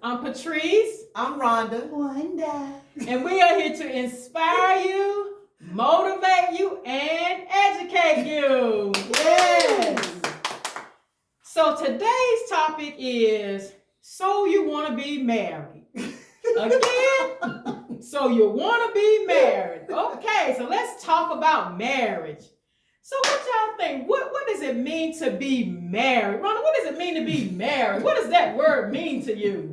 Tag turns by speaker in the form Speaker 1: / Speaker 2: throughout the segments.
Speaker 1: I'm Patrice.
Speaker 2: I'm Rhonda.
Speaker 3: Wanda.
Speaker 1: And we are here to inspire you, motivate you, and educate you.
Speaker 2: Yes.
Speaker 1: So today's topic is, so you want to be married. Again, so you want to be married. Okay, so let's talk about marriage. So what y'all think? What does it mean to be married? Rhonda, what does it mean to be married? What does that word mean to you?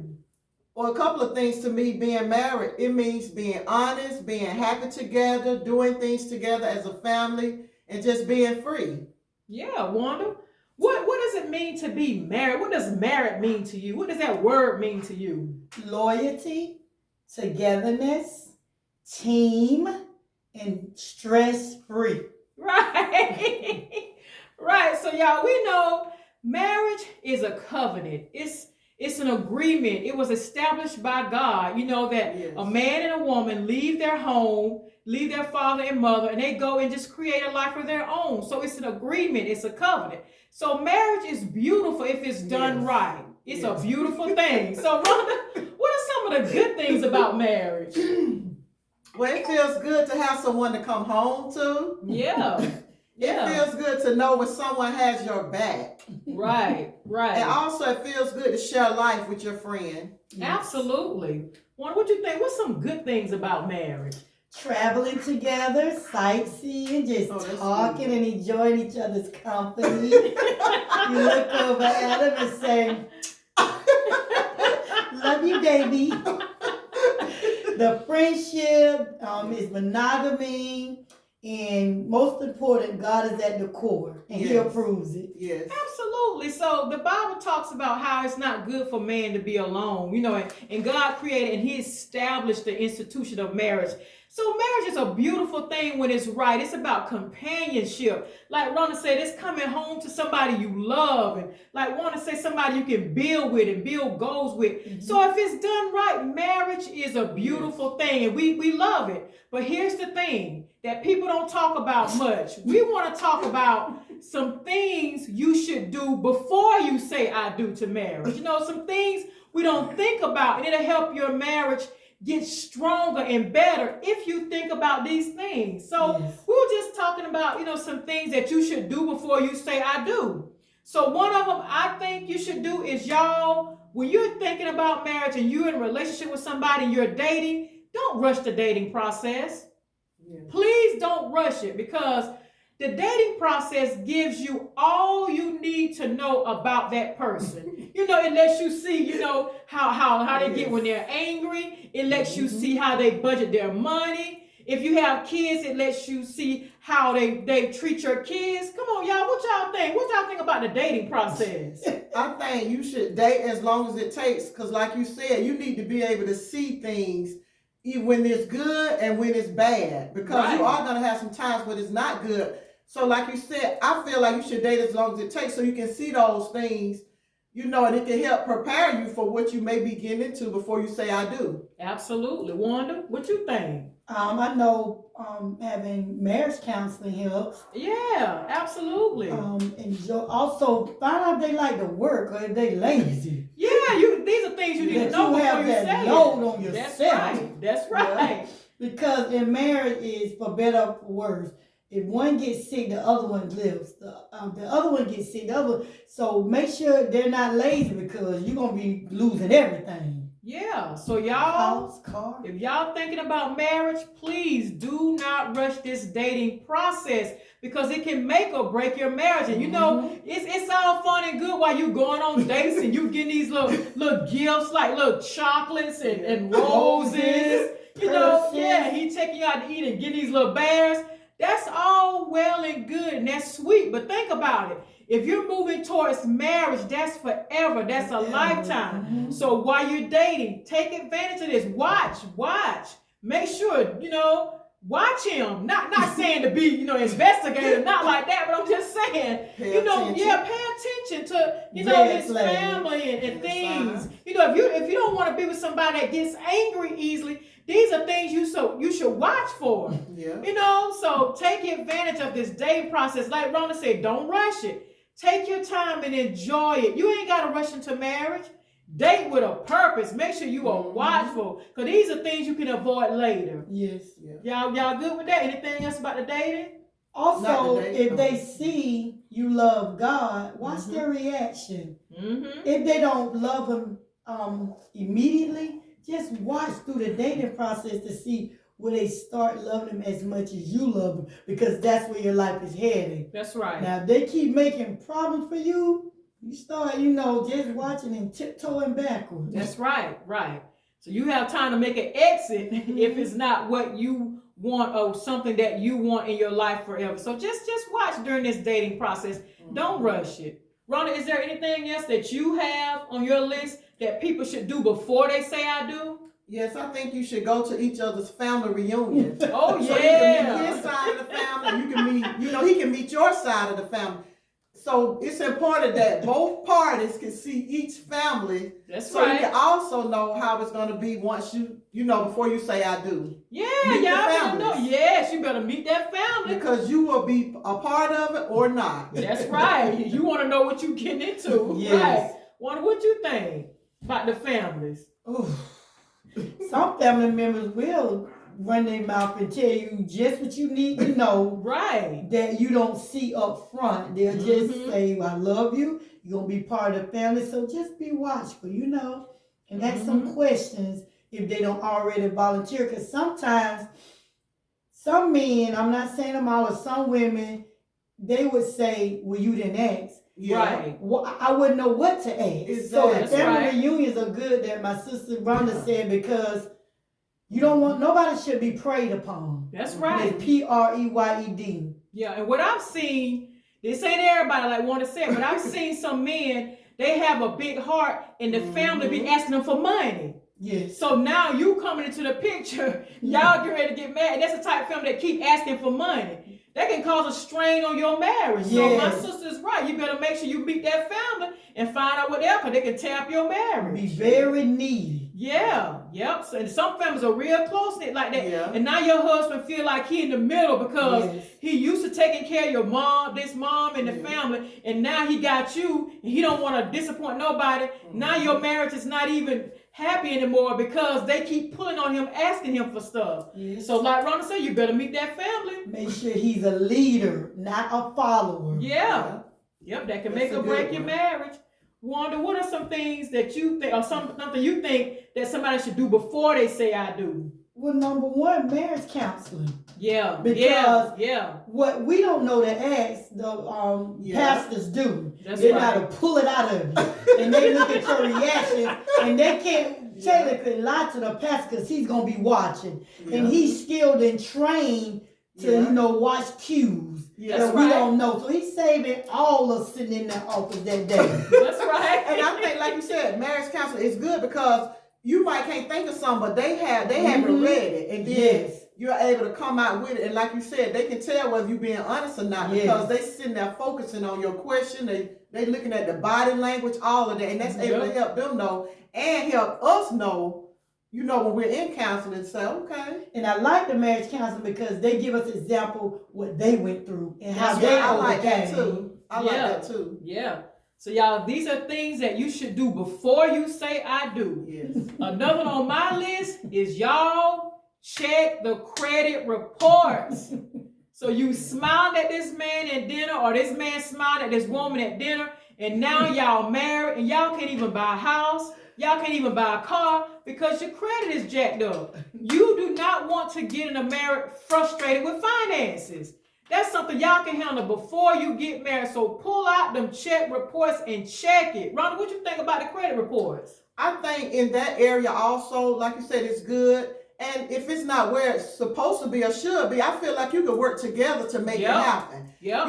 Speaker 2: Well, a couple of things to me being married. It means being honest, being happy together, doing things together as a family, and just being free.
Speaker 1: Yeah, Wanda. What does it mean to be married? What does married mean to you? What does that word mean to you?
Speaker 3: Loyalty, togetherness, team, and stress-free.
Speaker 1: Right. Right. So y'all, we know marriage is a covenant. It's an agreement. It was established by God. You know that
Speaker 2: Yes.
Speaker 1: a man and a woman leave their home, leave their father and mother, and they go and just create a life of their own. So it's an agreement. It's a covenant. So marriage is beautiful if it's done
Speaker 2: Yes.
Speaker 1: right. It's
Speaker 2: Yes.
Speaker 1: a beautiful thing. So Rhonda, what are some of the good things about marriage?
Speaker 2: Well, it feels good to have someone to come home to.
Speaker 1: Yeah. Yeah.
Speaker 2: It feels good to know when someone has your back.
Speaker 1: Right.
Speaker 2: And also it feels good to share life with your friend.
Speaker 1: Absolutely. Wanda, what you think? What's some good things about marriage?
Speaker 3: Traveling together, sightseeing, just
Speaker 2: that's
Speaker 3: talking
Speaker 2: good.
Speaker 3: and enjoying each other's company. You look over at him and say, love you, baby. The friendship is monogamy, and most important, God is at the core, and He
Speaker 2: Yes.
Speaker 3: approves it.
Speaker 2: Yes.
Speaker 1: Absolutely. So the Bible talks about how it's not good for man to be alone, you know, and God created and He established the institution of marriage. So marriage is a beautiful thing when it's right. It's about companionship. Like Rhonda said, it's coming home to somebody you love, and like Wanda say, somebody you can build with and build goals with.
Speaker 3: Mm-hmm.
Speaker 1: So if it's done right, marriage is a beautiful thing, and we love it. But here's the thing that people don't talk about much. We want to talk about some things you should do before you say I do to marriage. You know, some things we don't think about, and it'll help your marriage get stronger and better if you think about these things. So
Speaker 3: Yes.
Speaker 1: we were just talking about, you know, some things that you should do before you say I do. So one of them I think you should do is, y'all, when you're thinking about marriage and you're in a relationship with somebody and you're dating, don't rush the dating process.
Speaker 2: Yes.
Speaker 1: Please don't rush it, because the dating process gives you all you need to know about that person. You know, it lets you see, you know, how they get when they're angry. It lets you see how they budget their money. If you have kids, it lets you see how they treat your kids. Come on, y'all. What y'all think? What y'all think about the dating process?
Speaker 2: I think you should date as long as it takes, because like you said, you need to be able to see things when it's good and when it's bad, because you are going to have some times when it's not good. So like you said, I feel like you should date as long as it takes so you can see those things, you know, and it can help prepare you for what you may be getting into before you say I do. Absolutely.
Speaker 1: Wanda, what you think?
Speaker 3: I know having marriage counseling helps.
Speaker 1: Yeah, absolutely.
Speaker 3: And also find out if they like to work or if they lazy.
Speaker 1: Yeah, these are things you need to know
Speaker 3: you
Speaker 1: before
Speaker 3: have
Speaker 1: you
Speaker 3: that
Speaker 1: say
Speaker 3: load
Speaker 1: it.
Speaker 3: on yourself.
Speaker 1: That's right. That's right.
Speaker 3: Yeah. Because in marriage is for better or for worse. If one gets sick, the other one lives. The other one gets sick, the other. So make sure they're not lazy, because you're gonna be losing everything.
Speaker 1: Yeah. So y'all,
Speaker 3: house, car.
Speaker 1: if y'all thinking about marriage, please do not rush this dating process, because it can make or break your marriage. And you know, it's all fun and good while you going on dates and you getting these little gifts like little chocolates and roses. You know, he taking you out to eat and getting these little bears. That's all well and good and that's sweet, but think about it. If you're moving towards marriage, that's forever. That's a lifetime. So while you're dating, take advantage of this. Watch. Make sure, you know, watch him. Not saying to be, you know, investigator, not like that, but I'm just saying, pay attention to, you know, his family and things. You know, if you don't want to be with somebody that gets angry easily, these are things you should watch for. Yeah. You know, so take advantage of this dating process. Like Rhonda said, don't rush it. Take your time and enjoy it. You ain't got to rush into marriage. Date with a purpose. Make sure you are watchful, because these are things you can avoid later.
Speaker 3: Yes.
Speaker 1: Y'all good with that? Anything else about the dating?
Speaker 3: Also, if they see you love God, watch their reaction. If they don't love him immediately, just watch through the dating process to see will they start loving him as much as you love him, because that's where your life is heading.
Speaker 1: That's right.
Speaker 3: Now, if they keep making problems for you, you start, just watching and tiptoeing backwards.
Speaker 1: That's right. So you have time to make an exit if it's not what you want or something that you want in your life forever. So just watch during this dating process. Don't rush it. Rhonda, is there anything else that you have on your list that people should do before they say I do?
Speaker 2: Yes, I think you should go to each other's family reunions.
Speaker 1: Oh, yeah.
Speaker 2: So you can meet his side of the family. You can meet, he can meet your side of the family. So it's important that both parties can see each family.
Speaker 1: That's
Speaker 2: so
Speaker 1: right.
Speaker 2: You can also know how it's going to be once before you say I do.
Speaker 1: Yeah, y'all better know. Yes, you better meet that family.
Speaker 2: Because you will be a part of it or not.
Speaker 1: That's right. You want to know what you're getting into.
Speaker 3: Yes.
Speaker 1: Right. Wonder what you think about the families.
Speaker 3: Some family members will run their mouth and tell you just what you need to know.
Speaker 1: Right.
Speaker 3: That you don't see up front. They'll just say, I love you. You're going to be part of the family. So just be watchful, and ask some questions if they don't already volunteer. Because sometimes some men, I'm not saying them all, or some women, they would say, well, you didn't ask.
Speaker 2: Yeah.
Speaker 1: Right.
Speaker 3: Well, I wouldn't know what to ask.
Speaker 2: Exactly.
Speaker 3: So the family reunions are good, that my sister Rhonda said, because you don't want, nobody should be preyed upon.
Speaker 1: That's right.
Speaker 3: It's PREYED.
Speaker 1: Yeah, and what I've seen, this ain't everybody like want to say it, but I've seen some men, they have a big heart, and the family be asking them for money.
Speaker 3: Yes.
Speaker 1: So now you coming into the picture, y'all get ready to get married. That's the type of family that keep asking for money. That can cause a strain on your marriage.
Speaker 3: Yes.
Speaker 1: So my sister's right. You better make sure you meet that family and find out what they are, because they can tear up your marriage.
Speaker 3: Be very needy.
Speaker 1: Yeah. Yep. So, and some families are real close-knit like that.
Speaker 2: Yeah.
Speaker 1: And now your husband feel like he in the middle, because he used to taking care of your mom, this mom and the family, and now he got you, and he don't want to disappoint nobody. Now your marriage is not even happy anymore because they keep pulling on him, asking him for stuff.
Speaker 3: Yes.
Speaker 1: So like Rhonda said, you better meet that family.
Speaker 3: Make sure he's a leader, not a follower.
Speaker 1: Yeah. Yep, that can make or break your marriage. Wanda, what are some things that you think, or something you think that somebody should do before they say I do?
Speaker 3: Well, number one, marriage counseling.
Speaker 1: Yeah.
Speaker 3: Because
Speaker 1: yeah.
Speaker 3: what we don't know to ask, the pastors do.
Speaker 1: That's
Speaker 3: they
Speaker 1: right.
Speaker 3: know to pull it out of you. And they look at your reaction, and they can't technically lie to the pastor, because he's going to be watching. Yeah. And he's skilled and trained to, watch cues that we don't know. So he's saving all of us sitting in that office that day.
Speaker 1: That's right.
Speaker 2: And I think, like you said, marriage counseling is good, because you might can't think of something, but they haven't read it. And then you're able to come out with it. And like you said, they can tell whether you're being honest or not, because they sitting there focusing on your question. They looking at the body language, all of that. And that's able to help them know and help us know, when we're in counseling, say, okay.
Speaker 3: And I like the marriage counseling because they give us example what they went through and how they
Speaker 2: I
Speaker 3: overcame.
Speaker 2: like that too. I like that too.
Speaker 1: Yeah. So y'all, these are things that you should do before you say I do.
Speaker 2: Yes.
Speaker 1: Another one on my list is y'all check the credit reports. So you smiled at this man at dinner, or this man smiled at this woman at dinner, and now y'all married, and y'all can't even buy a house. Y'all can't even buy a car because your credit is jacked up. You do not want to get in a marriage frustrated with finances. That's something y'all can handle before you get married. So pull out them check reports and check it. Rhonda, what you think about the credit reports?
Speaker 2: I think in that area also, like you said, it's good. And if it's not where it's supposed to be or should be, I feel like you could work together to make it happen.
Speaker 1: Yep.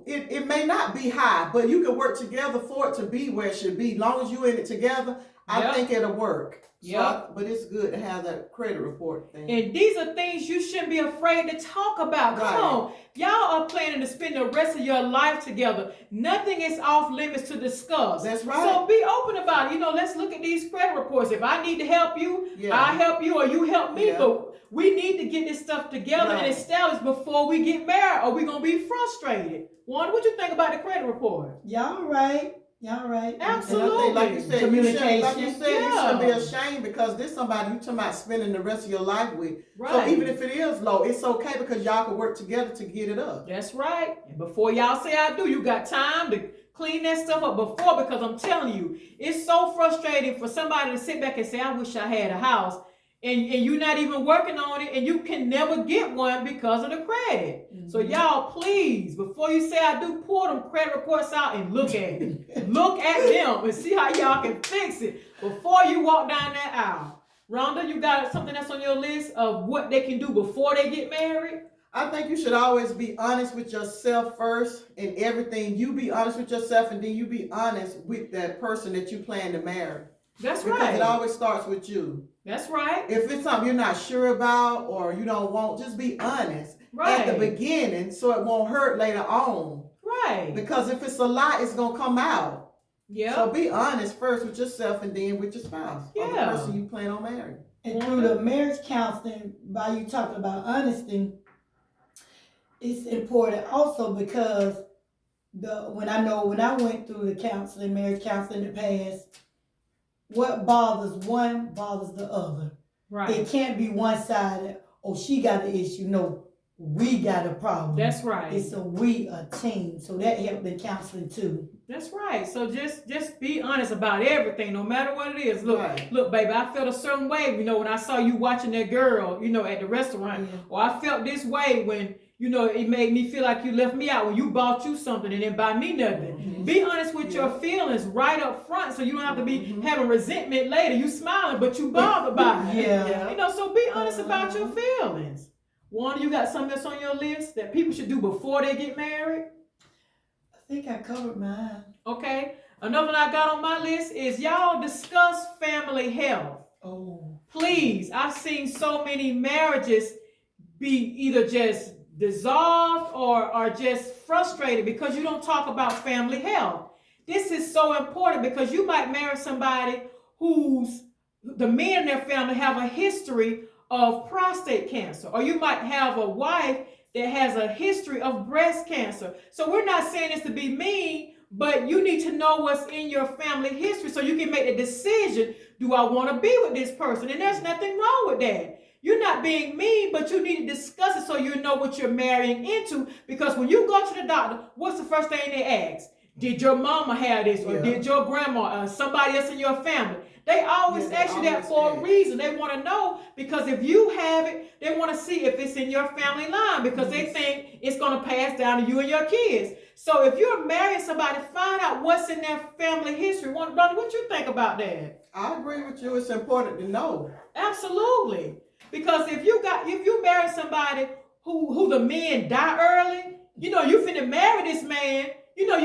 Speaker 2: It may not be high, but you could work together for it to be where it should be. As long as you're in it together, I think it'll work. But it's good to have that credit report thing.
Speaker 1: And these are things you shouldn't be afraid to talk about. Come on. Y'all are planning to spend the rest of your life together. Nothing is off limits to discuss.
Speaker 2: That's right.
Speaker 1: So be open about it. Let's look at these credit reports. If I need to help you, I help you, or you help me. But we need to get this stuff together and established before we get married, or we're going to be frustrated. Wanda, what you think about the credit report?
Speaker 3: Y'all right. Y'all right.
Speaker 1: Absolutely.
Speaker 2: And I think, like you said,
Speaker 3: Communication.
Speaker 2: you shouldn't be ashamed because this somebody you talking about spending the rest of your life with.
Speaker 1: Right.
Speaker 2: So even if it is low, it's okay because y'all can work together to get it up.
Speaker 1: That's right. And before y'all say I do, you got time to clean that stuff up before, because I'm telling you, it's so frustrating for somebody to sit back and say, I wish I had a house. And you're not even working on it, and you can never get one because of the credit. Mm-hmm. So y'all, please, before you say I do, pull them credit reports out and look at it. Look at them and see how y'all can fix it before you walk down that aisle. Rhonda, you got something that's on your list of what they can do before they get married?
Speaker 2: I think you should always be honest with yourself first in everything. You be honest with yourself, and then you be honest with that person that you plan to marry.
Speaker 1: That's
Speaker 2: because
Speaker 1: right.
Speaker 2: Because it always starts with you.
Speaker 1: That's right.
Speaker 2: If it's something you're not sure about or you don't want, just be honest
Speaker 1: at
Speaker 2: the beginning so it won't hurt later on.
Speaker 1: Right.
Speaker 2: Because if it's a lie, it's going to come out.
Speaker 1: Yeah.
Speaker 2: So be honest first with yourself and then with your spouse or the person you plan on marrying.
Speaker 3: And through the marriage counseling, by you talking about honesty, it's important also because when I went through the marriage counseling in the past, what bothers one bothers the other.
Speaker 1: Right.
Speaker 3: It can't be one-sided. Oh, she got an issue. No, we got a problem.
Speaker 1: That's right.
Speaker 3: It's a team. So that helped in counseling too.
Speaker 1: That's right. So just be honest about everything, no matter what it is. Look, baby, I felt a certain way, when I saw you watching that girl, at the restaurant. Yeah. Or I felt this way when, it made me feel like you left me out when you bought you something and didn't buy me nothing. Mm-hmm. Be honest with your feelings right up front so you don't have to be having resentment later. You smiling, but you bothered by it.
Speaker 3: Yeah.
Speaker 1: So be honest about your feelings. Wanda, you got something that's on your list that people should do before they get married?
Speaker 3: I think I covered mine.
Speaker 1: Okay. Another one I got on my list is y'all discuss family health.
Speaker 3: Oh.
Speaker 1: Please, I've seen so many marriages be either just dissolved or are just frustrated because you don't talk about family health. This is so important because you might marry somebody the men in their family have a history of prostate cancer, or you might have a wife that has a history of breast cancer. So we're not saying this to be mean, but you need to know what's in your family history so you can make the decision, do I want to be with this person? And there's nothing wrong with that. You're not being mean, but you need to discuss it so you know what you're marrying into. Because when you go to the doctor, what's the first thing they ask? Did your mama have this? Or did your grandma, somebody else in your family? They always ask you that for a reason. They want to know because if you have it, they want to see if it's in your family line because they think it's going to pass down to you and your kids. So if you're marrying somebody, find out what's in their family history. Brother, what you think about that?
Speaker 2: I agree with you. It's important to know.
Speaker 1: Absolutely. Because if you marry somebody who the men die early, you finna marry this man. You don't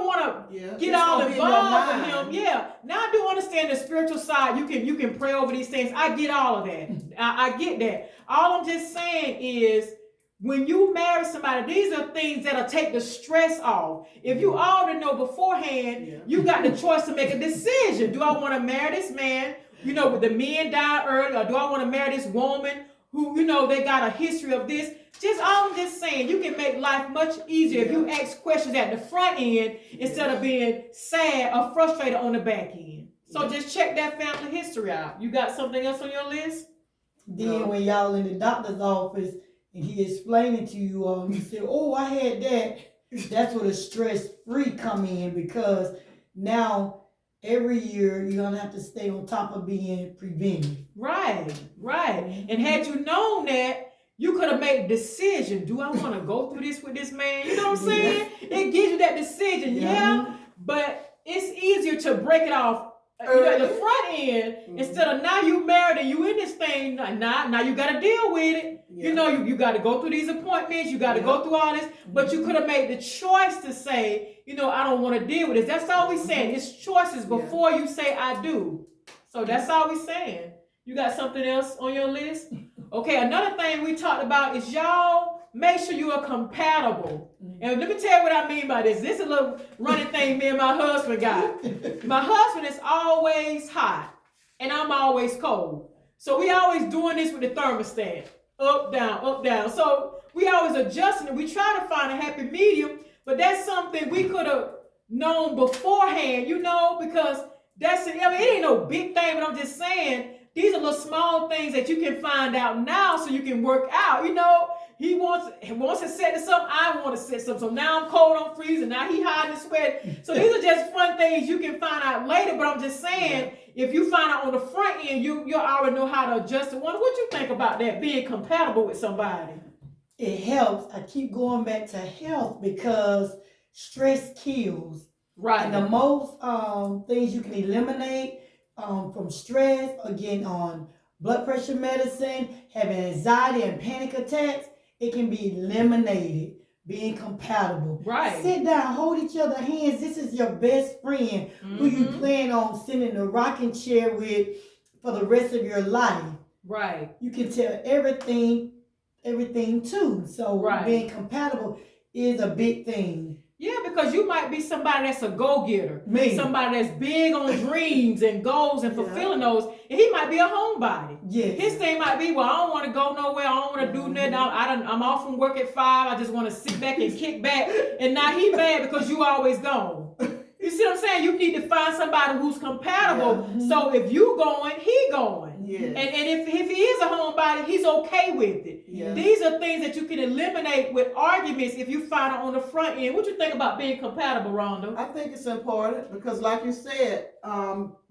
Speaker 1: want to get all involved with him. Yeah. Now I do understand the spiritual side. You can pray over these things. I get all of that. I get that. All I'm just saying is when you marry somebody, these are things that'll take the stress off. If you already know beforehand, you got the choice to make a decision. Do I want to marry this man? With the men die early, or do I want to marry this woman who, they got a history of this? I'm just saying, you can make life much easier if you ask questions at the front end instead of being sad or frustrated on the back end. So just check that family history out. You got something else on your list?
Speaker 3: Then when y'all in the doctor's office and he explaining to you, you say, oh, I had that. That's where the stress-free come in because now every year you're gonna have to stay on top of being preventive. Right.
Speaker 1: And had you known that, you could have made a decision. Do I want to go through this with this man? You know what I'm saying? It gives you that decision, but it's easier to break it off at the front end instead of now you married and you in this thing. Now you got to deal with it. You got to go through these appointments. You got to go through all this. But you could have made the choice to say, I don't want to deal with this. That's all we're saying. It's choices before you say I do. So that's all we're saying. You got something else on your list? Okay, another thing we talked about is y'all make sure you are compatible. And let me tell you what I mean by this. This is a little running thing me and my husband got. My husband is always hot, and I'm always cold. So we always doing this with the thermostat. Up, down. So we always adjusting it. We try to find a happy medium, but that's something we could have known beforehand, because that's it. I mean, it ain't no big thing, but I'm just saying these are little small things that you can find out now so you can work out. He wants to set this up. I want to set this up. So now I'm cold, I'm freezing. Now he hiding and sweating. So these are just fun things you can find out later. But I'm just saying, if you find out on the front end, you already know how to adjust it. What you think about that, being compatible with somebody?
Speaker 3: It helps. I keep going back to health because stress kills.
Speaker 1: Right.
Speaker 3: And the most things you can eliminate from stress, again, on blood pressure medicine, having anxiety and panic attacks, it can be eliminated. Being compatible.
Speaker 1: Right.
Speaker 3: Sit down, hold each other's hands. This is your best friend who you plan on sitting in the rocking chair with for the rest of your life.
Speaker 1: Right.
Speaker 3: You can tell everything too. So being compatible is a big thing.
Speaker 1: Yeah, because you might be somebody that's a go-getter.
Speaker 3: Me.
Speaker 1: Somebody that's big on dreams and goals and fulfilling those. And he might be a homebody.
Speaker 3: Yes.
Speaker 1: His thing might be, well, I don't want to go nowhere. I don't want to do nothing. I'm off from work at 5. I just want to sit back and kick back. And now he mad because you always gone. You see what I'm saying? You need to find somebody who's compatible. Yeah. So if you going, he going.
Speaker 2: Yes.
Speaker 1: And if he is a homebody, he's okay with it.
Speaker 2: Yes.
Speaker 1: These are things that you can eliminate with arguments if you find it on the front end. What you think about being compatible, Rhonda?
Speaker 2: I think it's important because, like you said,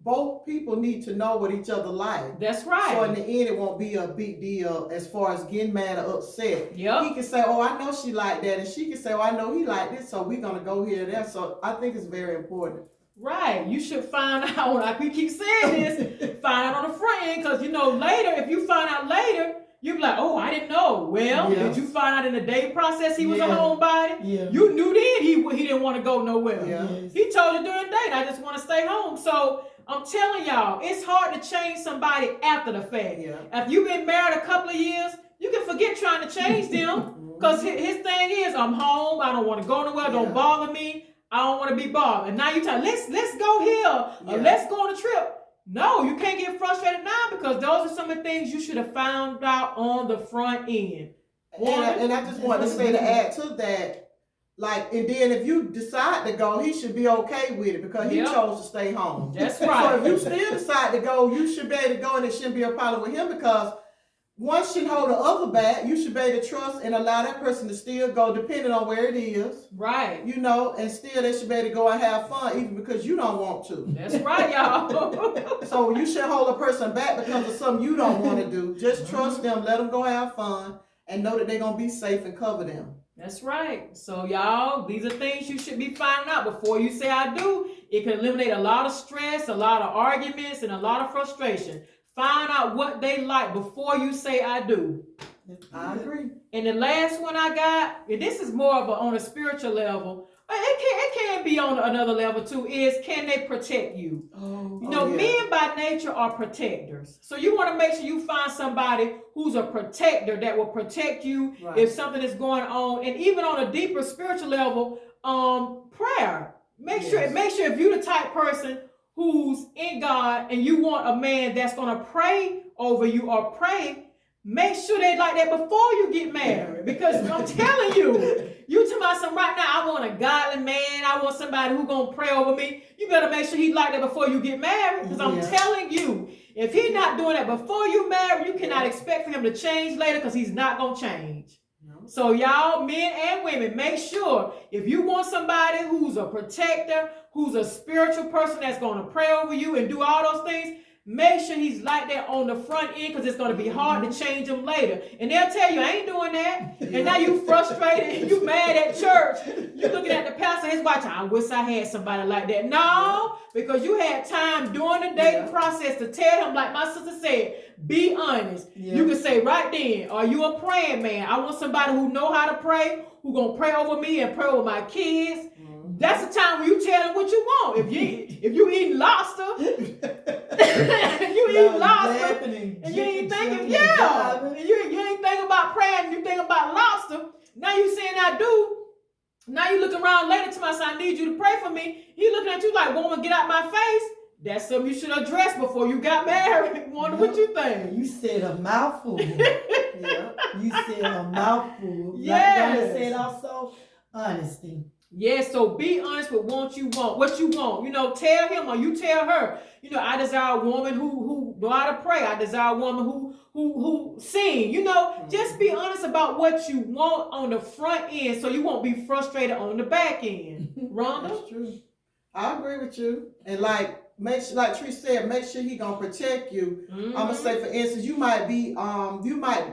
Speaker 2: both people need to know what each other like.
Speaker 1: That's right.
Speaker 2: So in the end, it won't be a big deal as far as getting mad or upset.
Speaker 1: Yep.
Speaker 2: He can say, oh, I know she like that. And she can say, oh, I know he like this. So we're going to go here and there. So I think it's very important.
Speaker 1: Right. You should find out, like we keep saying this, find out on the front end. Because, later, if you find out later, you'll be like, oh, I didn't know. Well, did you find out in the dating process he was a homebody?
Speaker 3: Yeah.
Speaker 1: You knew then he didn't want to go nowhere.
Speaker 2: Yeah.
Speaker 3: Yes.
Speaker 1: He told you during the date, I just want to stay home. So I'm telling y'all, it's hard to change somebody after the fact.
Speaker 2: Yeah.
Speaker 1: If you've been married a couple of years, you can forget trying to change them. Because his thing is, I'm home. I don't want to go nowhere. Don't bother me. I don't want to be bothered. And now you tell, let's go here. Or let's go on a trip. No, you can't get frustrated now because those are some of the things you should have found out on the front end.
Speaker 2: And I just want to say to add to that, and then if you decide to go, he should be okay with it because he chose to stay home.
Speaker 1: That's right.
Speaker 2: So if you still decide to go, you should be able to go and it shouldn't be a problem with him because one shouldn't hold the other back. You should be able to trust and allow that person to still go depending on where it is.
Speaker 1: Right.
Speaker 2: And still they should be able to go and have fun even because you don't want to.
Speaker 1: That's right, y'all.
Speaker 2: So you should hold a person back because of something you don't want to do. Just trust them, let them go have fun, and know that they're going to be safe and cover them.
Speaker 1: That's right. So y'all, these are things you should be finding out before you say I do. It can eliminate a lot of stress, a lot of arguments, and a lot of frustration. Find out what they like before you say I do.
Speaker 2: I agree.
Speaker 1: And the last one I got, and this is more of on a spiritual level. It can be on another level too, is can they protect you? Men by nature are protectors. So you want to make sure you find somebody who's a protector that will protect you if something is going on. And even on a deeper spiritual level, prayer. Make sure if you're the type person who's in God and you want a man that's going to pray over you or pray, make sure they like that before you get married. Because I'm telling you, you tell me something right now, I want a godly man. I want somebody who's going to pray over me. You better make sure he like that before you get married. Because I'm telling you, if he's not doing that before you marry, you cannot expect for him to change later because he's not going to change. So y'all, men and women, make sure if you want somebody who's a protector, who's a spiritual person that's going to pray over you and do all those things, make sure he's like that on the front end because it's going to be hard to change him later. And they'll tell you, I ain't doing that. And now you frustrated and you mad at church. You looking at the pastor and his wife, I wish I had somebody like that. No, because you had time during the dating process to tell him, like my sister said, be honest. You can say right then, are you a praying man? I want somebody who know how to pray, who going to pray over me and pray over my kids. That's the time when you tell them what you want. If you eating lobster, and you ain't thinking, and you ain't thinking about praying, you think about lobster. Now you saying I do. Now you looking around later to my son, I need you to pray for me. He looking at you like, woman, get out my face. That's something you should address before you got married. Wonder what you think.
Speaker 3: You said a mouthful. You said a mouthful.
Speaker 1: Yes.
Speaker 3: Like said also, honesty.
Speaker 1: Yes, so be honest with what you want. What you want. Tell him or you tell her. I desire a woman who know how to pray. I desire a woman who sing. Just be honest about what you want on the front end so you won't be frustrated on the back end. Rhonda?
Speaker 2: That's true. I agree with you. And like Tree said, make sure he gonna protect you.
Speaker 1: Mm-hmm.
Speaker 2: I'm gonna say, for instance, you might be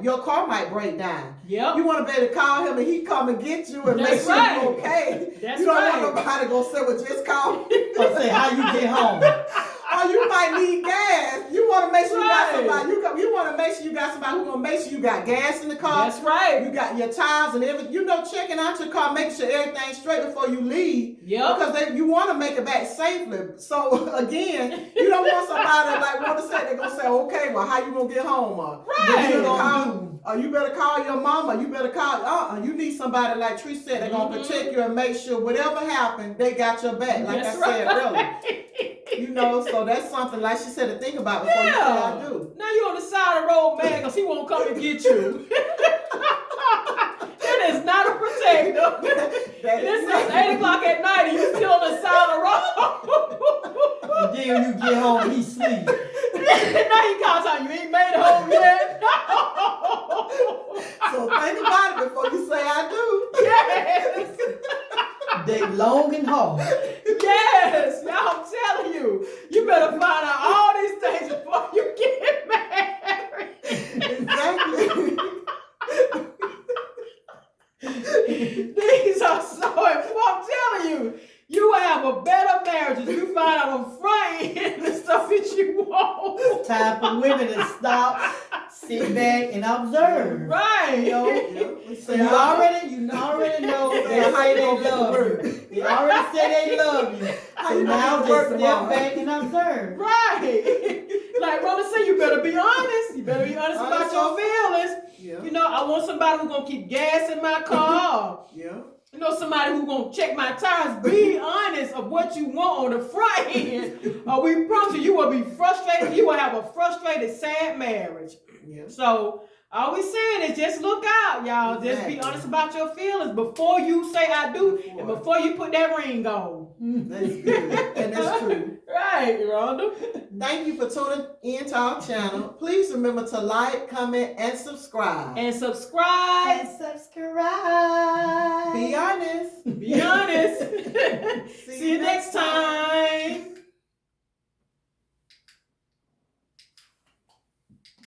Speaker 2: your car might break down.
Speaker 1: Yep.
Speaker 2: You want to be able to call him and he come and get you and make sure you're okay.
Speaker 1: That's
Speaker 2: you don't
Speaker 1: right.
Speaker 2: want nobody gonna say, well, just call me.
Speaker 3: Or say how you get home.
Speaker 2: Or you might need gas. You want to make sure you got somebody. You want to make sure you got somebody who's gonna make sure you got gas in the car.
Speaker 1: That's right.
Speaker 2: You got your tires and everything. Checking out your car, making sure everything's straight before you leave.
Speaker 1: Yep.
Speaker 2: Because you want to make it back safely. So again, you don't want somebody like want to say they're gonna say, okay, well, how you gonna get home?
Speaker 1: Right.
Speaker 2: You better call your mama. You better call. You need somebody like Tree said. They're gonna protect you and make sure whatever happened, they got your back. Like
Speaker 1: That's
Speaker 2: I said
Speaker 1: right.
Speaker 2: earlier. So that's something like she said to think about before you say I do.
Speaker 1: Now you on the side of the road, man, because he won't come and get you. That is not a protector. This is 8 o'clock at night and you still on the side of the road.
Speaker 3: And then when you get home, he sleep.
Speaker 1: Now he calls out, you ain't made it home yet.
Speaker 2: So think about it before you say I do.
Speaker 1: Yes.
Speaker 3: They long and hard.
Speaker 1: Yes. Now I'm telling you, you better find out all these things before you get married.
Speaker 2: Exactly.
Speaker 1: These are so important. I'm telling you, you will have a better marriage if you find out on front end the stuff that you want.
Speaker 3: It's time for women to stop, sit back, and observe.
Speaker 1: Right.
Speaker 3: So you already know they say they love you. They already say they love you. So now just step back and observe.
Speaker 1: Right. Like Rhonda said, you better be honest. You better be honest about your feelings.
Speaker 2: Yeah.
Speaker 1: I want somebody who's gonna keep gas in my car.
Speaker 2: Yeah.
Speaker 1: Somebody who's gonna check my tires. Be honest of what you want on the front end. Or we promise you will be frustrated. You will have a frustrated, sad marriage.
Speaker 2: Yeah.
Speaker 1: So all we saying is just look out, y'all.
Speaker 2: Exactly.
Speaker 1: Just be honest about your feelings before you say I do and before you put that ring on.
Speaker 2: That's good. And that's true.
Speaker 1: Right, Rhonda.
Speaker 2: Thank you for tuning in to our channel. Please remember to like, comment, and subscribe.
Speaker 1: And subscribe.
Speaker 3: And subscribe.
Speaker 2: Be honest.
Speaker 1: Be honest. See you next time.